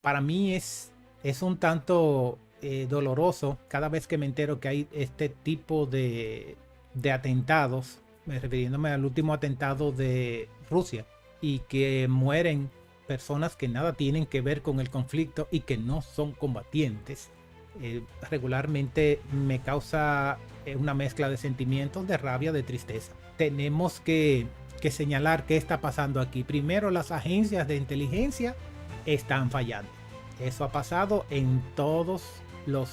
para mí es un tanto doloroso cada vez que me entero que hay este tipo de atentados, refiriéndome al último atentado de Rusia, y que mueren personas que nada tienen que ver con el conflicto y que no son combatientes. Regularmente me causa una mezcla de sentimientos, de rabia, de tristeza. Tenemos que señalar qué está pasando aquí. Primero, las agencias de inteligencia están fallando. Eso ha pasado en todos los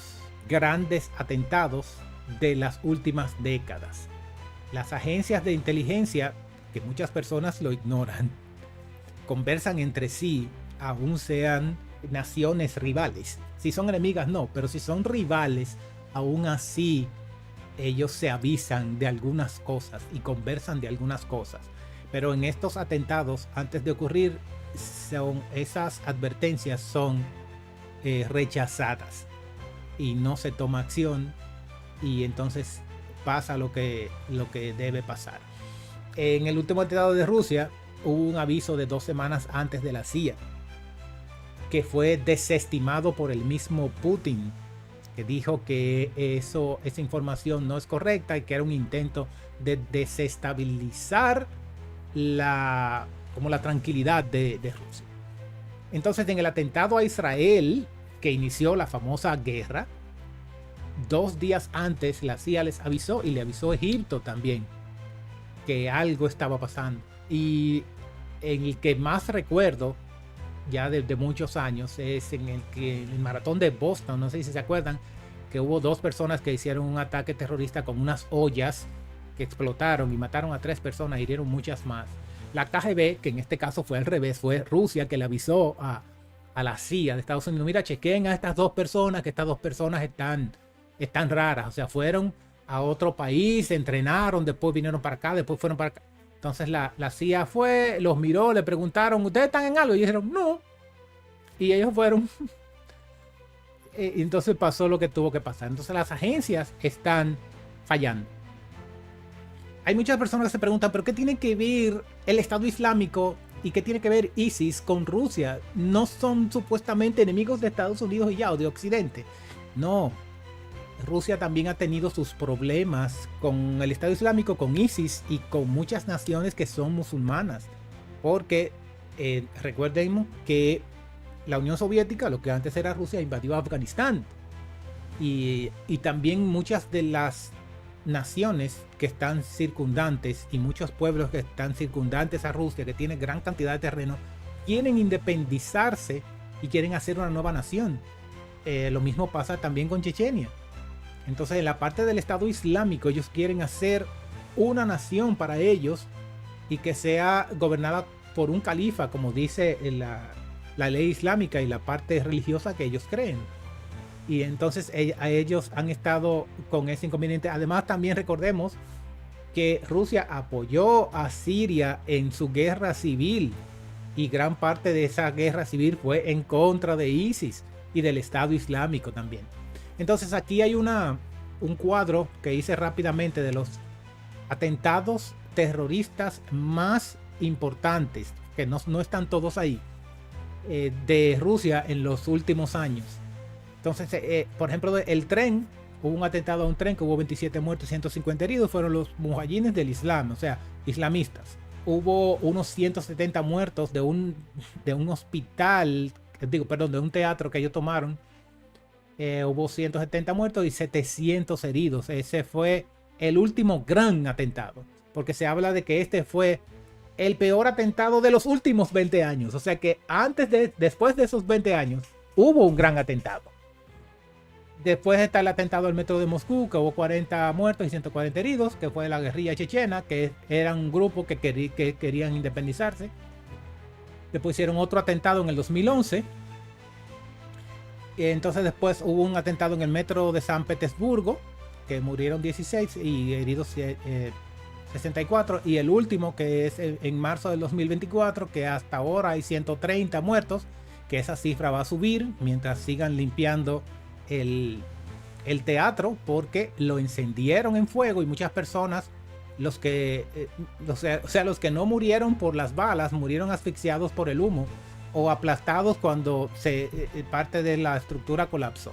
grandes atentados de las últimas décadas. Las agencias de inteligencia, que muchas personas lo ignoran, conversan entre sí, aún sean naciones rivales. Si son enemigas, no, pero si son rivales, aún así ellos se avisan de algunas cosas y conversan de algunas cosas. Pero en estos atentados, antes de ocurrir, esas advertencias son rechazadas y no se toma acción, y entonces pasa lo que debe pasar. En el último atentado de Rusia hubo un aviso de 2 semanas antes de la CIA, que fue desestimado por el mismo Putin, que dijo que esa información no es correcta y que era un intento de desestabilizar la tranquilidad de Rusia. Entonces, en el atentado a Israel, que inició la famosa guerra, 2 días antes la CIA les avisó, y le avisó a Egipto también, que algo estaba pasando. Y en el que más recuerdo, ya de muchos años, es en el maratón de Boston, no sé si se acuerdan, que hubo 2 personas que hicieron un ataque terrorista con unas ollas que explotaron y mataron a 3 personas, hirieron muchas más. La KGB, que en este caso fue al revés, fue Rusia que le avisó a la CIA de Estados Unidos: mira, chequen a estas 2 personas, que estas 2 personas están raras. O sea, fueron a otro país, se entrenaron, después vinieron para acá, después fueron para acá. Entonces la CIA fue, los miró, le preguntaron: ¿ustedes están en algo? Y dijeron: no. Y ellos fueron. Y entonces pasó lo que tuvo que pasar. Entonces las agencias están fallando. Hay muchas personas que se preguntan: ¿pero qué tiene que ver el Estado Islámico y qué tiene que ver ISIS con Rusia? ¿No son supuestamente enemigos de Estados Unidos y ya, o de Occidente? No. Rusia también ha tenido sus problemas con el Estado Islámico, con ISIS y con muchas naciones que son musulmanas. Porque recuerden que la Unión Soviética, lo que antes era Rusia, invadió Afganistán. Y también muchas de las naciones que están circundantes y muchos pueblos que están circundantes a Rusia, que tienen gran cantidad de terreno, quieren independizarse y quieren hacer una nueva nación. Lo mismo pasa también con Chechenia. Entonces, en la parte del Estado Islámico, ellos quieren hacer una nación para ellos y que sea gobernada por un califa, como dice la ley islámica y la parte religiosa que ellos creen. Y entonces a ellos han estado con ese inconveniente. Además, también recordemos que Rusia apoyó a Siria en su guerra civil, y gran parte de esa guerra civil fue en contra de ISIS y del Estado Islámico también. Entonces aquí hay un cuadro que hice rápidamente de los atentados terroristas más importantes, que no están todos ahí, de Rusia en los últimos años. Entonces, por ejemplo, el tren, hubo un atentado a un tren que hubo 27 muertos y 150 heridos, fueron los mujahidines del Islam, o sea, islamistas. Hubo unos 170 muertos de un hospital, de un teatro que ellos tomaron. Hubo 170 muertos y 700 heridos. Ese fue el último gran atentado, porque se habla de que este fue el peor atentado de los últimos 20 años. O sea que después de esos 20 años, hubo un gran atentado. Después está el atentado al metro de Moscú, que hubo 40 muertos y 140 heridos, que fue la guerrilla chechena, que era un grupo que querían independizarse. Después hicieron otro atentado en el 2011. Entonces después hubo un atentado en el metro de San Petersburgo, que murieron 16 y heridos 64. Y el último, que es en marzo del 2024, que hasta ahora hay 130 muertos, que esa cifra va a subir mientras sigan limpiando el teatro, porque lo encendieron en fuego y muchas personas, los que no murieron por las balas, murieron asfixiados por el humo, o aplastados cuando parte de la estructura colapsó.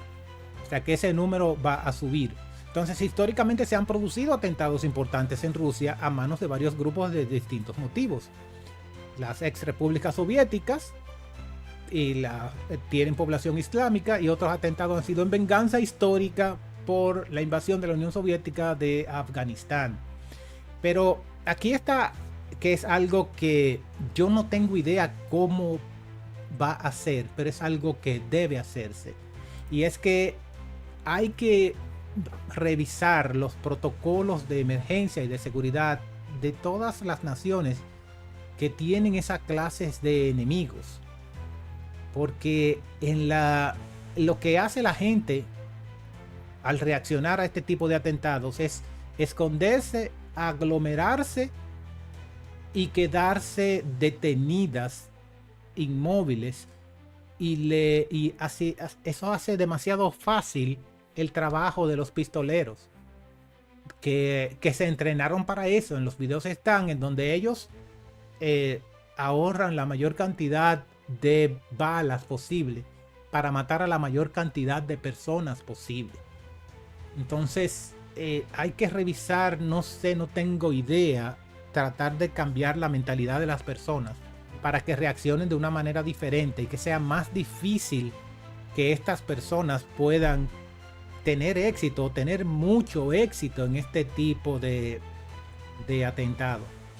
O sea que ese número va a subir. Entonces, históricamente se han producido atentados importantes en Rusia a manos de varios grupos de distintos motivos. Las ex repúblicas soviéticas tienen población islámica, y otros atentados han sido en venganza histórica por la invasión de la Unión Soviética de Afganistán. Pero aquí está, que es algo que yo no tengo idea cómo va a ser, pero es algo que debe hacerse. Y es que hay que revisar los protocolos de emergencia y de seguridad de todas las naciones que tienen esas clases de enemigos. Porque lo que hace la gente al reaccionar a este tipo de atentados es esconderse, aglomerarse y quedarse detenidas, inmóviles, y así, eso hace demasiado fácil el trabajo de los pistoleros que se entrenaron para eso. En los videos están en donde ellos ahorran la mayor cantidad de balas posible para matar a la mayor cantidad de personas posible. Entonces hay que revisar, no sé, no tengo idea, tratar de cambiar la mentalidad de las personas para que reaccionen de una manera diferente y que sea más difícil que estas personas puedan tener éxito, tener mucho éxito en este tipo de atentado.